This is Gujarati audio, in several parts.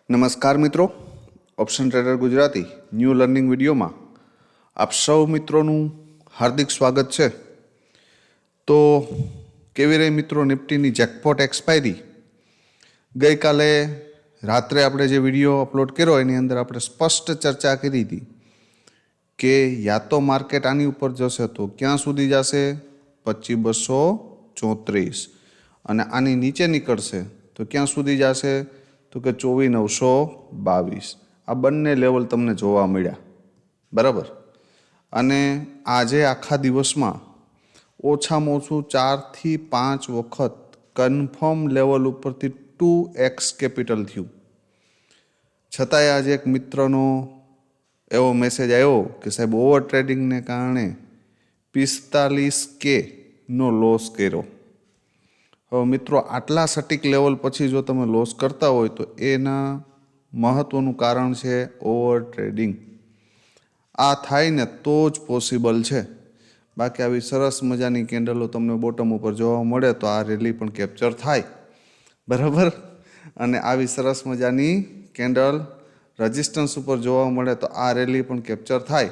નમસ્કાર મિત્રો, option trader Gujarati new learning વિડીયોમાં આપ સૌ મિત્રોનું હાર્દિક સ્વાગત છે। તો કેવી રહી મિત્રો નિફ્ટીની જેકપોટ એક્સપાયરી? ગઈકાલે રાત્રે આપણે જે વિડીયો અપલોડ કર્યો એની અંદર આપણે સ્પષ્ટ ચર્ચા કરી હતી કે યા તો માર્કેટ આની ઉપર જશે તો ક્યાં સુધી જશે? 25234, અને આની નીચે નીકળશે તો ક્યાં સુધી જશે? તો કે 24922। આ બંને લેવલ તમને જોવા મળ્યા, બરાબર। અને આજે આખા દિવસમાં ઓછામાં ઓછું 4 થી 5 વખત કન્ફર્મ લેવલ ઉપરથી 2x કેપિટલ થયું। છતાંય આજે એક મિત્રનો એવો મેસેજ આવ્યો કે સાહેબ ઓવર ટ્રેડિંગને કારણે 45K નો લોસ કર્યો। હવે મિત્રો આટલા સટીક લેવલ પછી જો તમે લોસ કરતા હોય તો એના મહત્ત્વનું કારણ છે ઓવર ટ્રેડિંગ। આ થાય ને તો જ પોસિબલ છે, બાકી આવી સરસ મજાની કેન્ડલો તમને બોટમ ઉપર જોવા મળે તો આ રેલી પણ કેપ્ચર થાય, બરાબર। અને આવી સરસ મજાની કેન્ડલ રેઝિસ્ટન્સ ઉપર જોવા મળે તો આ રેલી પણ કેપ્ચર થાય।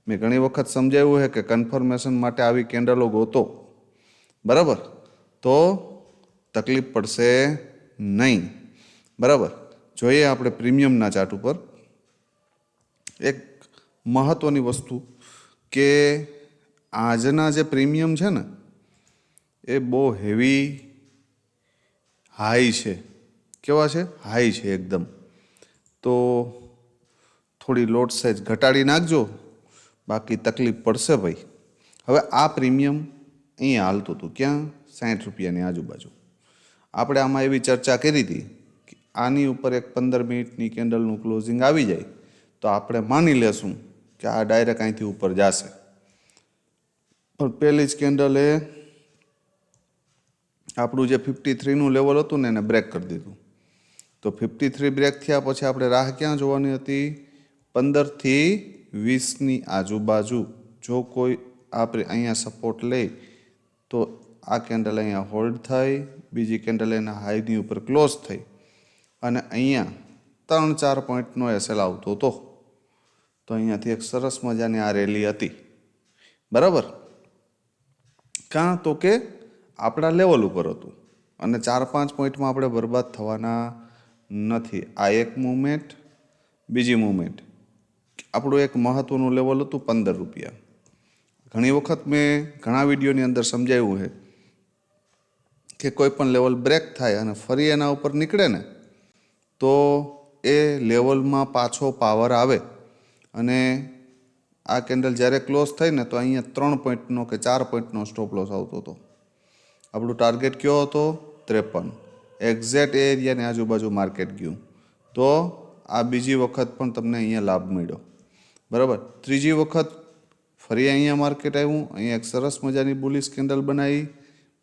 મેં ઘણી વખત સમજાવ્યું છે કે કન્ફર્મેશન માટે આવી કેન્ડલો ગોતો, બરાબર, તો તકલીફ પડશે નહીં, બરાબર। જોઈએ આપણે પ્રીમિયમના ચાર્ટ ઉપર એક મહત્ત્વની વસ્તુ કે આજના જે પ્રીમિયમ છે ને એ બહુ હેવી હાઈ છે। કેવા છે? હાઈ છે એકદમ। તો થોડી લોટ સાઇઝ ઘટાડી નાખજો, બાકી તકલીફ પડશે ભાઈ। હવે આ પ્રીમિયમ અહીંયા હાલતું હતું, ક્યાં? 60 રૂપિયાની આજુબાજુ। આપણે આમાં એવી ચર્ચા કરી હતી કે આની ઉપર એક 15 મિનિટની કેન્ડલનું ક્લોઝિંગ આવી જાય તો આપણે માની લેશું કે આ ડાયરેક્ટ અહીંથી ઉપર જશે, પણ પહેલી જ કેન્ડલે આપણું જે 53નું લેવલ હતું ને એને બ્રેક કરી દીધું। તો 53 બ્રેક થયા પછી આપણે રાહ ક્યાં જોવાની હતી? 15 થી 20ની આજુબાજુ। જો કોઈ આપણે અહીંયા સપોર્ટ લે તો આ કેન્ડલ અહીંયા હોલ્ડ થઈ, બીજી કેન્ડલ એના હાઈની ઉપર ક્લોઝ થઈ, અને અહીંયા 3-4 પોઈન્ટનો એસએલ આવતો હતો। તો અહીંયાથી એક સરસ મજાની આ રેલી હતી, બરાબર। કાં તો કે આપણા લેવલ ઉપર હતું અને 4-5 પોઈન્ટમાં આપણે બરબાદ થવાના નથી। આ એક મૂવમેન્ટ, બીજી મૂવમેન્ટ, આપણું એક મહત્ત્વનું લેવલ હતું 15 રૂપિયા। ઘણી વખત મેં ઘણા વિડીયોની અંદર સમજાવ્યું છે કે કોઈ પણ લેવલ બ્રેક થાય અને ફરી એના ઉપર નીકળે ને તો એ લેવલમાં પાછો પાવર આવે। અને આ કેન્ડલ જ્યારે ક્લોઝ થઈ ને તો અહીંયા 3 પોઈન્ટનો કે 4 પોઈન્ટનો સ્ટોપ લોસ આવતો હતો। આપણું ટાર્ગેટ કયો હતો? 53। એક્ઝેક્ટ એ એરિયાની આજુબાજુ માર્કેટ ગયું, તો આ બીજી વખત પણ તમને અહીંયા લાભ મળ્યો, બરાબર। ત્રીજી વખત ફરી અહીંયા માર્કેટ આવ્યું, અહીંયા એક સરસ મજાની બુલિશ કેન્ડલ બનાવી,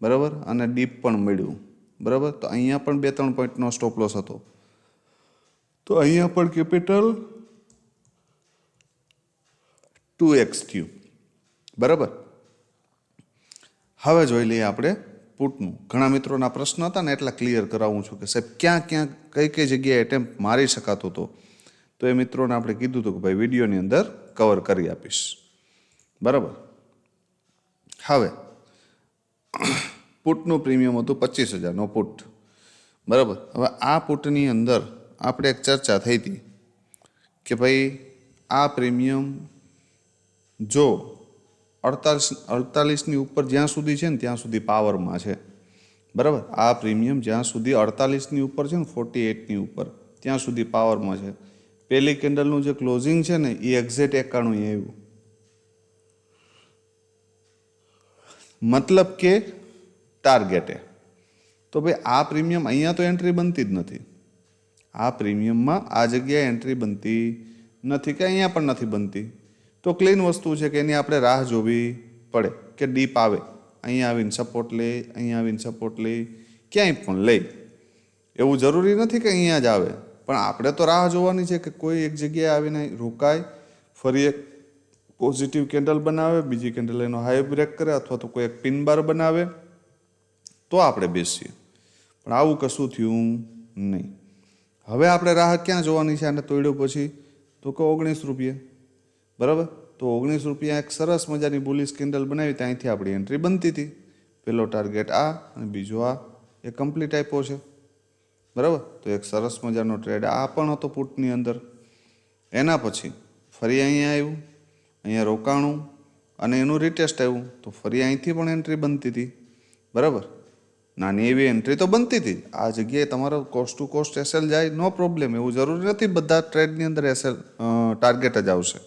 બરાબર, અને ડીપ પણ મળ્યું, બરાબર। તો અહીંયા પણ 2-3 પોઈન્ટનો સ્ટોપ લોસ હતો, તો અહીંયા પણ કેપિટલ 2x થયું, બરાબર। હવે જોઈ લઈએ આપણે પુટનું। ઘણા મિત્રોના પ્રશ્ન હતા ને એટલા ક્લિયર કરાવું છું કે સાહેબ ક્યાં ક્યાં કઈ કઈ જગ્યાએ એટેમ્પ મારી શકાતો હતો, તો એ મિત્રોને આપણે કીધું હતું કે ભાઈ વિડીયોની અંદર કવર કરી આપીશ, બરાબર। હવે પુટનું પ્રીમિયમ હતું 25,000નો પુટ, બરાબર। હવે આ પુટની અંદર આપણે એક ચર્ચા થઈ હતી કે ભાઈ આ પ્રીમિયમ જો 48ની ઉપર જ્યાં સુધી છે ને ત્યાં સુધી પાવરમાં છે, બરાબર। આ પ્રીમિયમ જ્યાં સુધી 48ની ઉપર છે ને 48ની ઉપર ત્યાં સુધી પાવરમાં છે। પહેલી કેન્ડલનું જે ક્લોઝિંગ છે ને એ એક્ઝેક્ટ 91 આવ્યું, મતલબ કે ટાર્ગેટે। તો ભાઈ આ પ્રીમિયમ અહીંયા તો એન્ટ્રી બનતી જ નથી, આ પ્રીમિયમમાં આ જગ્યાએ એન્ટ્રી બનતી નથી કે અહીંયા પણ નથી બનતી, તો ક્લીન વસ્તુ છે કે એની આપણે રાહ જોવી પડે કે ડીપ આવે, અહીંયા આવીને સપોર્ટ લે, અહીંયા આવીને સપોર્ટ લે, ક્યાંય પણ લે। એવું જરૂરી નથી કે અહીંયા જ આવે, પણ આપણે તો રાહ જોવાની છે કે કોઈ એક જગ્યાએ આવીને રોકાય, ફરી એક પોઝિટિવ કેન્ડલ બનાવે, બીજી કેન્ડલ એનો હાઈ બ્રેક કરે, અથવા તો કોઈ એક પિન બાર બનાવે, તો આપણે બેસીએ, પણ આવું કશું થયું નહીં। હવે આપણે રાહ ક્યાં જોવાની છે આને તોડ્યું પછી? તો કે 19 રૂપિયા, બરાબર. તો 19 રૂપિયા એક સરસ મજાની બુલિશ કેન્ડલ બનાવી, ત્યાંથી આપણી એન્ટ્રી બનતી હતી. પેલો ટાર્ગેટ આ અને બીજો આ, એ કમ્પ્લીટ આપ્યો છે, બરાબર. તો એક સરસ મજાનો ટ્રેડ આ પણ હતો પુટની અંદર. એના પછી ફરી અહીંયા આવ્યું, અહીંયા રોકાણું અને એનું રિટેસ્ટ આવ્યું, તો ફરી અહીંથી પણ એન્ટ્રી બનતી હતી, બરાબર. નાની એવી એન્ટ્રી તો બનતી હતી. આ જગ્યાએ તમારો કોસ્ટ ટુ કોસ્ટ એસએલ જાય, નો પ્રોબ્લેમ. એવું જરૂરી નથી બધા ટ્રેડની અંદર એસએલ ટાર્ગેટ જ આવશે,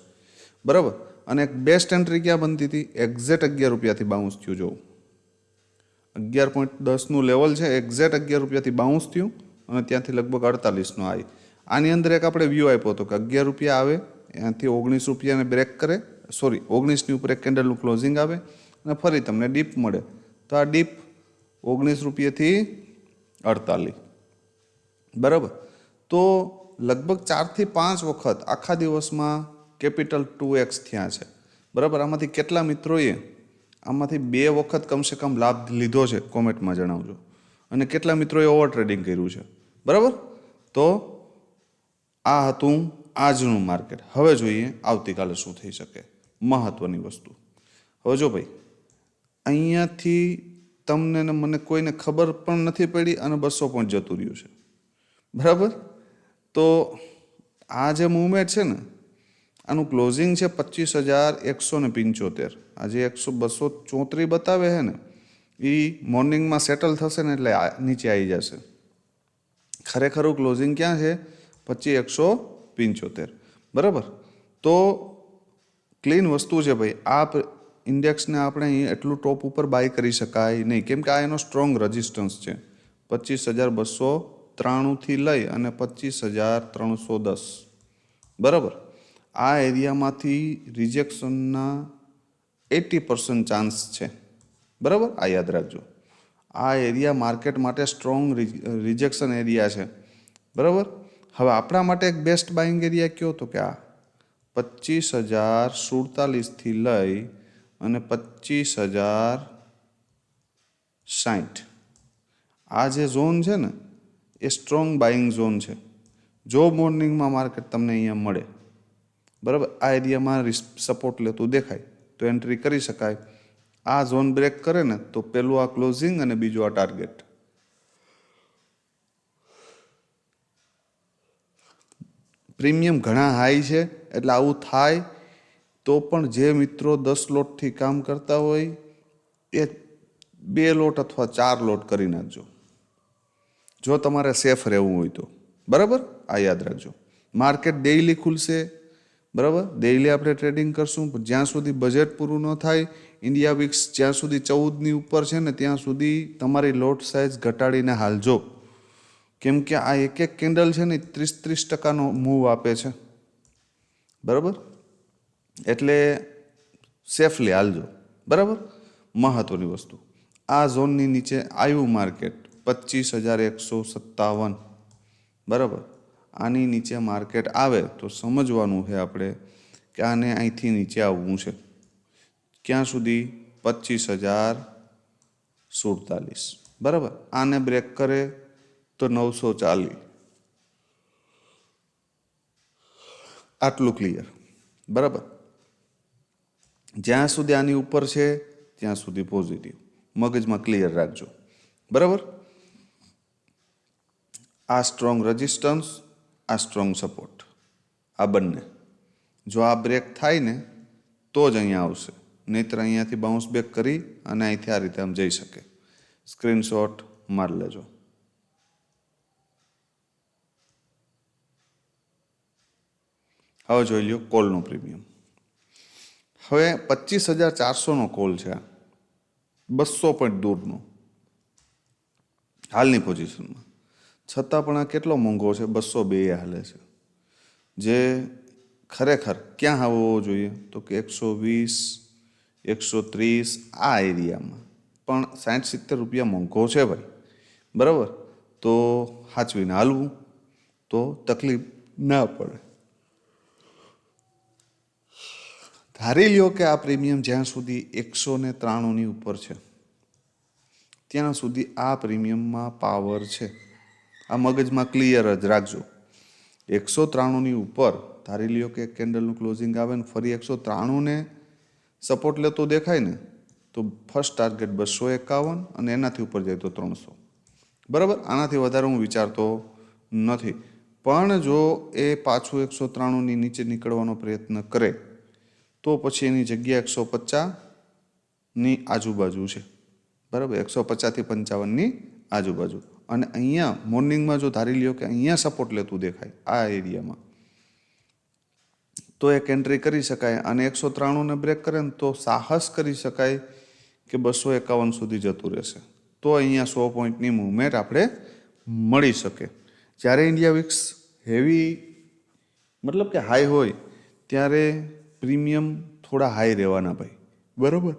બરાબર. અને એક બેસ્ટ એન્ટ્રી ક્યાં બનતી હતી? એક્ઝેક્ટ 11 રૂપિયાથી બાઉન્સ થયું. જોવું 11.10નું લેવલ છે, એક્ઝેક્ટ 11 રૂપિયાથી બાઉન્સ થયું અને ત્યાંથી લગભગ 48નો આવી. આની અંદર એક આપણે વ્યૂ આપ્યો હતો કે 11 રૂપિયા આવે, ત્યાંથી 19 રૂપિયાને બ્રેક કરે, 19ની ઉપર એક કેન્ડલનું ક્લોઝિંગ આવે અને ફરી તમને ડીપ મળે. તો આ ડીપ 19 રૂપિયાથી 48, બરાબર. તો લગભગ 4 થી 5 વખત આખા દિવસમાં કેપિટલ 2x થયા છે, બરાબર. આમાંથી કેટલા મિત્રોએ આમાંથી 2 વખત કમસે કમ લાભ લીધો છે? કોમેન્ટમાં જણાવજો. અને કેટલા મિત્રોએ ઓવર ટ્રેડિંગ કર્યું છે, બરાબર. તો આ હતું આજનું માર્કેટ. હવે જોઈએ આવતીકાલે શું થઈ શકે, મહત્વની વસ્તુ. હવે જો ભાઈ, અહીંયાથી તમને ને મને કોઈને ખબર પણ નથી પડી અને 200 પોઈન્ટ જતું રહ્યું છે, બરાબર. તો આ જે મૂવમેન્ટ છે ને, આનું ક્લોઝિંગ છે 25,175. આજે 234 બતાવે છે ને, એ મોર્નિંગમાં સેટલ થશે ને એટલે નીચે આવી જશે. ખરેખરું ક્લોઝિંગ ક્યાં છે? 25,175, બરાબર. તો ક્લીન વસ્તુ છે ભાઈ. આ ઇન્ડેક્સને આપણે અહીં એટલું ટોપ ઉપર બાય કરી શકાય નહીં, કેમ કે આ એનો સ્ટ્રોંગ રજિસ્ટન્સ છે. 25,293થી લઈ અને 25,310, બરાબર. આ એરિયામાંથી રિજેક્શનના 80% ચાન્સ છે, બરાબર. આ યાદ રાખજો. આ એરિયા માર્કેટ માટે સ્ટ્રોંગ રિજેક્શન એરિયા છે, બરાબર. હવે આપણા માટે એક બેસ્ટ બાઇંગ એરિયા કયો? તો કે આ 25,047થી લઈ અને 25,060. આ જે ઝોન છે ને, એ સ્ટ્રોંગ બાઇંગ ઝોન છે. જો મોર્નિંગમાં માર્કેટ તમને અહીંયા મળે, બરાબર, આ એરિયામાં સપોર્ટ લેતું દેખાય તો એન્ટ્રી કરી શકાય. આ ઝોન બ્રેક કરે ને તો પેલું આ ક્લોઝિંગ અને બીજું આ ટાર્ગેટ. પ્રીમિયમ ઘણા હાઈ છે એટલે આવું થાય. તો પણ જે મિત્રો 10 લોટથી કામ કરતા હોય એ 2 લોટ અથવા 4 લોટ કરી નાખજો, જો તમારે સેફ રહેવું હોય તો, બરાબર. આ યાદ રાખજો. માર્કેટ ડેઇલી ખુલશે, બરાબર. ડેઇલી આપણે ટ્રેડિંગ કરશું, પણ જ્યાં સુધી બજેટ પૂરું ન થાય, ઇન્ડિયા વિક્સ જ્યાં સુધી 14ની ઉપર છે ને ત્યાં સુધી તમારી લોટ સાઇઝ ઘટાડીને હાલજો. કેમ કે આ એક એક કેન્ડલ છે ને 30-30% મૂવ આપે છે, બરાબર. એટલે સેફલી હાલજો, બરાબર. મહત્વની વસ્તુ, આ ઝોનની નીચે આવ્યું માર્કેટ 25,157, બરાબર. આની નીચે માર્કેટ આવે તો સમજવાનું છે આપણે કે આને અહીંથી નીચે આવવું છે. ક્યાં સુધી? 25,047, બરાબર. આને બ્રેક કરે તો 940. આટલું ક્લિયર, બરાબર. જ્યાં સુધી આની ઉપર છે ત્યાં સુધી પોઝિટિવ, મગજમાં ક્લિયર રાખજો, બરાબર. આ સ્ટ્રોંગ રેઝિસ્ટન્સ, આ સ્ટ્રોંગ સપોર્ટ, આ બંને જો આ બ્રેક થાય ને તો જ અહીંયા આવશે, નહીંતર અહીંયાથી બાઉન્સ બેક કરી અને અહીંથી આ રીતે આમ જઈ શકે. સ્ક્રીનશોટ મારી લેજો. હવે જોઈ લ્યો કોલનો પ્રીમિયમ. હવે 25,400નો કોલ છે, 200 પોઈન્ટ દૂરનો હાલની પોઝિશનમાં. છતાં પણ આ કેટલો મોંઘો છે? 202 હાલે છે. જે ખરેખર ક્યાં આવવો જોઈએ? તો કે 120, 130 આ એરિયામાં. પણ 60-70 રૂપિયા મોંઘો છે ભાઈ, બરાબર. તો સાચવીને હાલવું તો તકલીફ ના પડે. ધારી લ્યો કે આ પ્રીમિયમ જ્યાં સુધી 193ની ઉપર છે ત્યાં સુધી આ પ્રીમિયમમાં પાવર છે. આ મગજમાં ક્લિયર જ રાખજો. 193ની ઉપર ધારી લ્યો કે કેન્ડલનું ક્લોઝિંગ આવે ને ફરી 193ને સપોર્ટ લેતો દેખાય ને તો ફર્સ્ટ ટાર્ગેટ 251 અને એનાથી ઉપર જાય તો 300. બરાબર, આનાથી વધારે હું વિચારતો નથી. પણ જો એ પાછું 193ની નીચે નીકળવાનો પ્રયત્ન કરે તો પછી એની જગ્યા 150ની આજુબાજુ છે. બરાબર, 150થી 55ની આજુબાજુ. અને અહીંયા મોર્નિંગમાં જો ધારી લ્યો કે અહીંયા સપોર્ટ લેતું દેખાય આ એરિયામાં તો એક એન્ટ્રી કરી શકાય. અને 193ને બ્રેક કરે ને તો સાહસ કરી શકાય કે 251 સુધી જતું રહેશે. તો અહીંયા 100 પોઈન્ટની મૂવમેન્ટ આપણે મળી શકે. જ્યારે ઇન્ડિયા વિક્સ હેવી મતલબ કે હાઈ હોય ત્યારે પ્રીમિયમ થોડા હાઈ રહેવાના ભાઈ. બરાબર,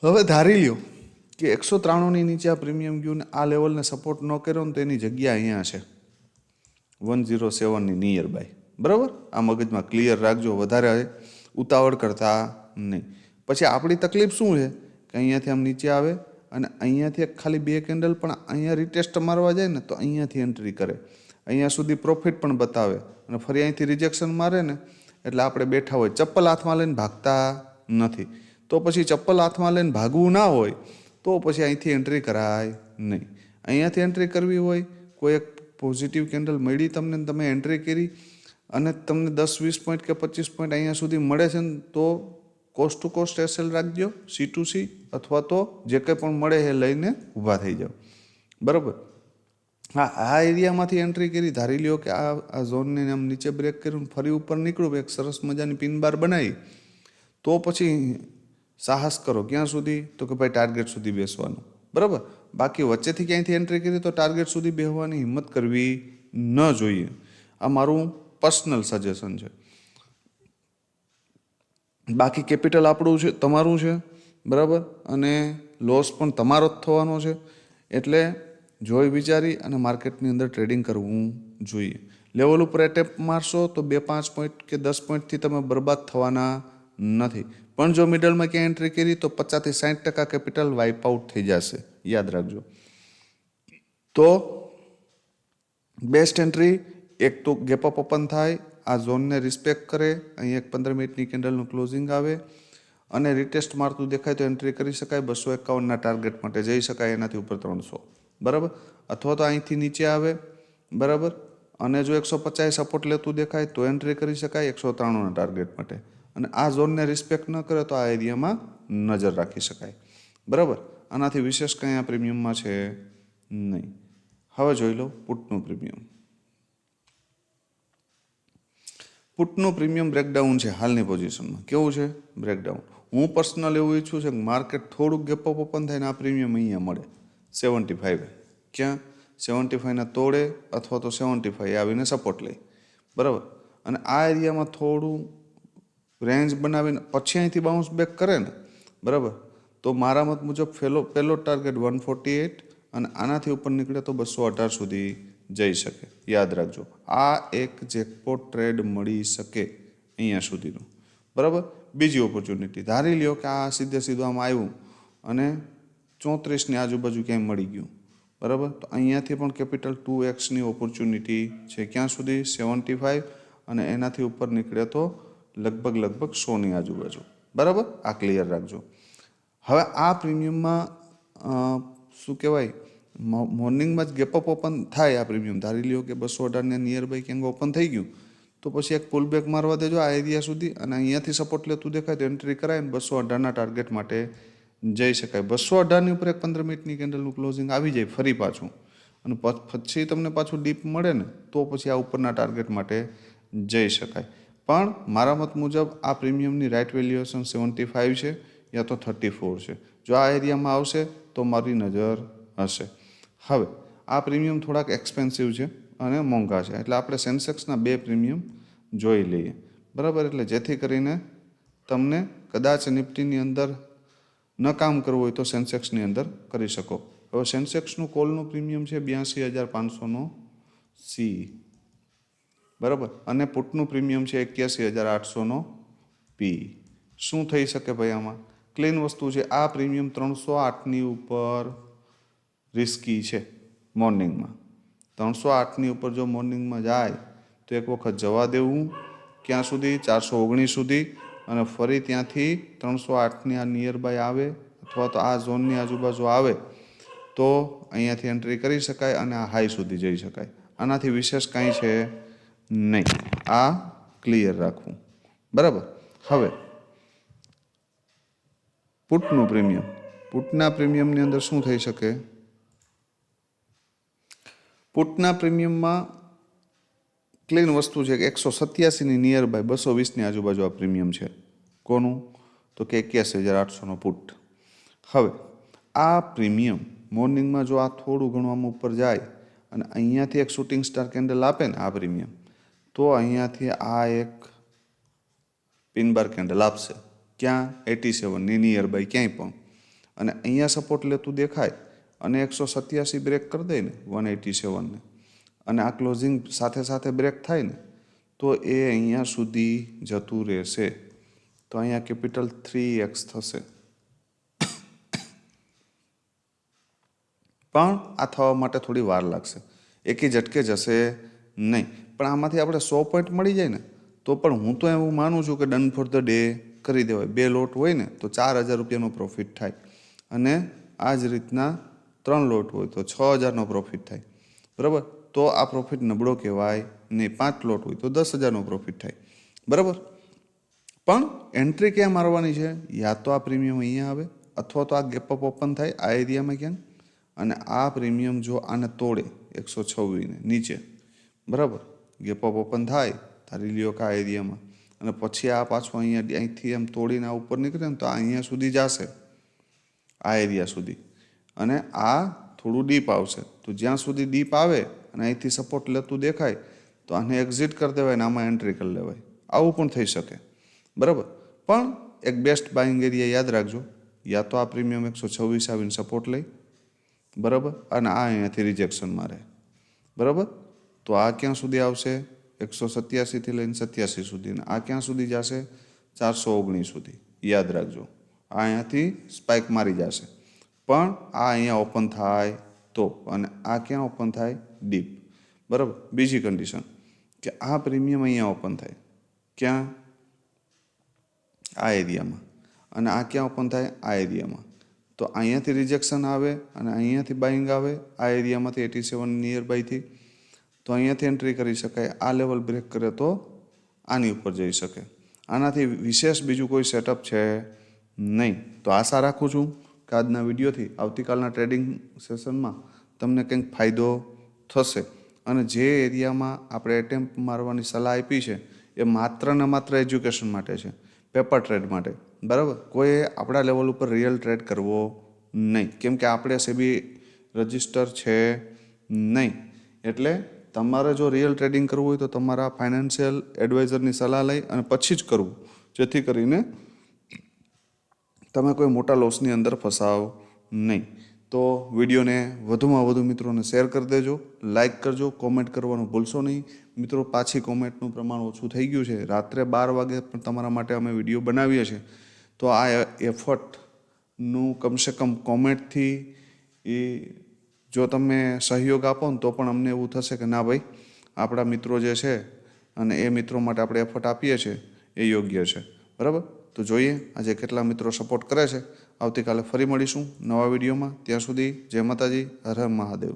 હવે ધારી લ્યો કે 193ની નીચે આ પ્રીમિયમ ગયું ને આ લેવલને સપોર્ટ ન કર્યો ને તો એની જગ્યા અહીંયા છે 107ની નિયર બાય. બરાબર, આ મગજમાં ક્લિયર રાખજો, વધારે ઉતાવળ કરતા નહીં. પછી આપણી તકલીફ શું છે કે અહીંયાથી આમ નીચે આવે અને અહીંયાથી ખાલી 2 કેન્ડલ પણ અહીંયા રિટેસ્ટ મારવા જાય ને તો અહીંયાથી એન્ટ્રી કરે, અહીંયા સુધી પ્રોફિટ પણ બતાવે અને ફરી અહીંથી રિજેક્શન મારે ને એટલે આપણે બેઠા હોય, ચપ્પલ હાથમાં લઈને ભાગતા નથી. તો પછી ચપ્પલ હાથમાં લઈને ભાગવું ના હોય તો પછી અહીંથી એન્ટ્રી કરાય નહીં. અહીંયાથી એન્ટ્રી કરવી હોય, કોઈ એક પોઝિટિવ કેન્ડલ મળી તમને, તમે એન્ટ્રી કરી અને તમને 10-20 પોઈન્ટ કે 25 પોઈન્ટ અહીંયા સુધી મળે છે ને તો કોસ્ટ ટુ કોસ્ટ એસએલ રાખજો, C2C, અથવા તો જે કંઈ પણ મળે એ લઈને ઊભા થઈ જાઓ. બરાબર, હા, આ એરિયામાંથી એન્ટ્રી કરી, ધારી લ્યો કે આ ઝોનને આમ નીચે બ્રેક કર્યું ફરી ઉપર નીકળું, એક સરસ મજાની પિન બાર બનાવી તો પછી સાહસ કરો ક્યાં સુધી તો કે ભાઈ ટાર્ગેટ સુધી બેસવાનું. બરાબર, બાકી વચ્ચેથી ક્યાંયથી એન્ટ્રી કરી તો ટાર્ગેટ સુધી બેસવાની હિંમત કરવી ન જોઈએ. આ મારું પર્સનલ સજેશન છે. બાકી કેપિટલ આપણું છે, તમારું છે. બરાબર, અને લોસ પણ તમારો જ થવાનો છે. એટલે જોઈ વિચારી અને માર્કેટની અંદર ટ્રેડિંગ કરવું જોઈએ. લેવલ ઉપર એટેમ્પ મારશો તો 2-5 પોઈન્ટ કે 10 પોઈન્ટથી તમે બરબાદ થવાના નથી. પણ જો મિડલમાં ક્યાં એન્ટ્રી કરી તો 50થી 60% કેપિટલ વાઇપ આઉટ થઈ જશે, યાદ રાખજો. તો બેસ્ટ એન્ટ્રી એક તો ગેપ અપ ઓપન થાય, આ ઝોનને રિસ્પેક્ટ કરે, અહીં એક 15 મિનિટની કેન્ડલનું ક્લોઝિંગ આવે અને રિટેસ્ટ મારતું દેખાય તો એન્ટ્રી કરી શકાય. 251ના ટાર્ગેટ માટે જઈ શકાય, એનાથી ઉપર 300. બરાબર, અથવા તો અહીંથી નીચે આવે. બરાબર, અને જો 150 સપોર્ટ લેતું દેખાય તો એન્ટ્રી કરી શકાય 193ના ટાર્ગેટ માટે. અને આ ઝોનને રિસ્પેક્ટ ન કરે તો આ એરિયામાં નજર રાખી શકાય. બરાબર, આનાથી વિશેષ કંઈ આ પ્રીમિયમમાં છે નહીં. હવે જોઈ લો પુટનું પ્રીમિયમ. પુટનું પ્રીમિયમ બ્રેકડાઉન છે હાલની પોઝિશનમાં. કેવું છે? બ્રેકડાઉન. હું પર્સનલ એવું ઈચ્છું છું કે માર્કેટ થોડુંક ગેપ અપ ઓપન થાય ને આ પ્રીમિયમ અહીંયા મળે 75. ક્યાં? 75ના તોડે અથવા તો 75 આવીને સપોર્ટ લે. બરાબર, અને આ એરિયામાં થોડું રેન્જ બનાવીને પછી અહીંથી બાઉન્સ બેક કરે ને, બરાબર, તો મારા મત મુજબ પહેલો ટાર્ગેટ 148 અને આનાથી ઉપર નીકળે તો 218 સુધી જઈ શકે. યાદ રાખજો, આ એક જેકપોટ ટ્રેડ મળી શકે અહીંયા સુધીનું. બરાબર, બીજી ઓપોર્ચ્યુનિટી ધારી લ્યો કે આ સીધું આમ આવ્યું અને 34ની આજુબાજુ ક્યાંય મળી ગયું. બરાબર, તો અહીંયાથી પણ કેપિટલ 2xની ઓપોર્ચ્યુનિટી છે. ક્યાં સુધી? 75 અને એનાથી ઉપર નીકળે તો લગભગ 100ની આજુબાજુ. બરાબર, આ ક્લિયર રાખજો. હવે આ પ્રીમિયમમાં શું કહેવાય, મોર્નિંગમાં જ ગેપ અપ ઓપન થાય આ પ્રીમિયમ. ધારી લ્યો કે 218ને નિયર બાય ક્યાંક ઓપન થઈ ગયું તો પછી એક પુલ બેક મારવા દેજો આ એરિયા સુધી અને અહીંયાથી સપોર્ટ લેતું દેખાય તો એન્ટ્રી કરાય ને 218ના ટાર્ગેટ માટે જઈ શકાય. 218ની ઉપર એક 15 મિનિટની કેન્ડલનું ક્લોઝિંગ આવી જાય ફરી પાછું અને પછી તમને પાછું ડીપ મળે ને તો પછી આ ઉપરના ટાર્ગેટ માટે જઈ શકાય. પણ મારા મત મુજબ આ પ્રીમિયમની રાઇટ વેલ્યુએશન 75 છે યા તો 34 છે. જો આ એરિયામાં આવશે તો મારી નજર હશે. હવે આ પ્રીમિયમ થોડાક એક્સપેન્સિવ છે અને મોંઘા છે એટલે આપણે સેન્સેક્સના 2 પ્રીમિયમ જોઈ લઈએ. બરાબર, એટલે જેથી કરીને તમને કદાચ નિફ્ટીની અંદર ન કામ કરવું હોય તો સેન્સેક્સની અંદર કરી શકો. હવે સેન્સેક્સનું કોલનું પ્રીમિયમ છે 82,500નો સી. બરાબર, અને પુટનું પ્રીમિયમ છે 81,800નો પી. શું થઈ શકે ભાઈ? આમાં ક્લીન વસ્તુ છે. આ પ્રીમિયમ 308ની ઉપર રિસ્કી છે મોર્નિંગમાં. 308ની ઉપર જો મોર્નિંગમાં જાય તો એક વખત જવા દેવું ક્યાં સુધી 419 સુધી, અને ફરી ત્યાંથી 308ની આ નિયર બાય આવે અથવા તો આ ઝોનની આજુબાજુ આવે તો અહીંયાથી એન્ટ્રી કરી શકાય અને આ હાઈ સુધી જઈ શકાય. આનાથી વિશેષ કાંઈ છે નહીં. આ ક્લિયર રાખવું. બરાબર. હવે પુટનું પ્રીમિયમ. પુટના પ્રીમિયમની અંદર શું થઈ શકે? પુટના પ્રીમિયમમાં ક્લીન વસ્તુ છે કે 187ની નિયર બાય 220ની આજુબાજુ આ પ્રીમિયમ છે. કોનું? તો કે 81,800નો પુટ. હવે આ પ્રીમિયમ મોર્નિંગમાં જો આ થોડું ઘણું આમ ઉપર જાય અને અહીંયાથી એક શૂટિંગ સ્ટાર કેન્ડલ આપે ને આ પ્રીમિયમ, તો અહીંયાથી આ એક પિનબાર કેન્ડલ આપશે. ક્યાં? 87ની નિયર બાય ક્યાંય પણ. અને અહીંયા સપોર્ટ લેતું દેખાય અને 187 બ્રેક કરી દે ને 187ને, અને આ ક્લોઝિંગ સાથે સાથે બ્રેક થાય ને તો એ અહીંયા સુધી જતું રહેશે. તો અહીંયા કેપિટલ 3x થશે. પણ આ થવા માટે થોડી વાર લાગશે. એકી ઝટકે જશે નહીં. પણ આમાંથી આપણે 100 પોઈન્ટ મળી જાય ને તો પણ હું તો એવું માનું છું કે ડન ફોર ધ ડે કરી દેવાય. 2 લોટ હોય ને તો 4,000 રૂપિયાનો પ્રોફિટ થાય, અને આ જ રીતના 3 લોટ હોય તો 6,000નો પ્રોફિટ થાય. બરાબર. તો આ પ્રોફિટ નબળો કહેવાય નહીં. 5 લોટ હોય તો 10,000નો પ્રોફિટ થાય. બરાબર. પણ એન્ટ્રી ક્યાં મારવાની છે? યા તો આ પ્રીમિયમ અહીંયા આવે અથવા તો આ ગેપ અપ ઓપન થાય આ એરિયામાં ક્યાં, અને આ પ્રીમિયમ જો આને તોડે 126ને નીચે, બરાબર, ગેપ અપ ઓપન થાય ધારી લ્યો કે આ એરિયામાં, અને પછી આ પાછું અહીંથી એમ તોડીને આ ઉપર નીકળે ને તો આ અહીંયા સુધી જશે, આ એરિયા સુધી, અને આ થોડું ડીપ આવશે. તો જ્યાં સુધી ડીપ આવે અને અહીંથી સપોર્ટ લેતું દેખાય તો આને એક્ઝિટ કરી દેવાય ને આમાં એન્ટ્રી કરી લેવાય. આવું પણ થઈ શકે. બરાબર. પણ એક બેસ્ટ બાઇંગ એરિયા યાદ રાખજો, યા તો આ પ્રીમિયમ 126 આવીને સપોર્ટ લઈ, બરાબર, અને આ અહીંયાથી રિજેક્શનમાં રહે. બરાબર. તો આ ક્યાં સુધી આવશે? 187થી લઈને 87 સુધી, અને આ ક્યાં સુધી જશે? 419 સુધી. યાદ રાખજો. આ અહીંયાથી સ્પાઇક મારી જશે, પણ આ અહીંયા ઓપન થાય તો, અને આ ક્યાં ઓપન થાય? ડીપ. બરાબર. બીજી કન્ડિશન કે આ પ્રીમિયમ અહીંયા ઓપન થાય. ક્યાં? આ એરિયામાં. અને આ ક્યાં ઓપન થાય? આ એરિયામાં. તો અહીંયાથી રિજેક્શન આવે અને અહીંયાથી બાઇંગ આવે આ એરિયામાંથી 87 નિયર બાયથી, તો અહીંયાથી એન્ટ્રી કરી શકાય. આ લેવલ બ્રેક કરે તો આની ઉપર જઈ શકે. આનાથી વિશેષ બીજું કોઈ સેટઅપ છે નહીં. તો આશા રાખું છું કે આજના વિડીયોથી આવતીકાલના ટ્રેડિંગ સેશનમાં તમને કંઈક ફાયદો થશે. અને જે એરિયામાં આપણે એટેમ્પ મારવાની સલાહ આપી છે એ માત્ર ને માત્ર એજ્યુકેશન માટે છે, પેપર ટ્રેડ માટે. બરાબર. કોઈ આપણા લેવલ ઉપર રિયલ ટ્રેડ કરવો નહીં, કેમ કે આપણે સેબી રજિસ્ટર છે નહીં. એટલે તમારે જો રિયલ ટ્રેડિંગ કરવું હોય તો તમારા ફાઇનાન્શિયલ એડવાઇઝરની સલાહ લઈ અને પછી જ કરવું, જેથી કરીને તમે કોઈ મોટા લોસની અંદર ફસાવ નહીં. તો વિડીયોને વધુમાં વધુ મિત્રોને શેર કરી દેજો, લાઇક કરજો, કોમેન્ટ કરવાનું ભૂલશો નહીં. મિત્રો, પાછી કોમેન્ટનું પ્રમાણ ઓછું થઈ ગયું છે. રાત્રે 12 વાગે પણ તમારા માટે અમે વિડીયો બનાવીએ છીએ. તો આ એફર્ટનું કમસે કમ કોમેન્ટથી એ જો તમે સહયોગ આપો ને તો પણ અમને એવું થશે કે ના ભાઈ, આપણા મિત્રો જે છે અને એ મિત્રો માટે આપણે એફર્ટ આપીએ છીએ એ યોગ્ય છે. બરાબર. તો જોઈએ આજે કેટલા મિત્રો સપોર્ટ કરે છે. આવતીકાલે ફરી મળીશું નવા વિડીયોમાં. ત્યાં સુધી જય માતાજી, હર હર મહાદેવ.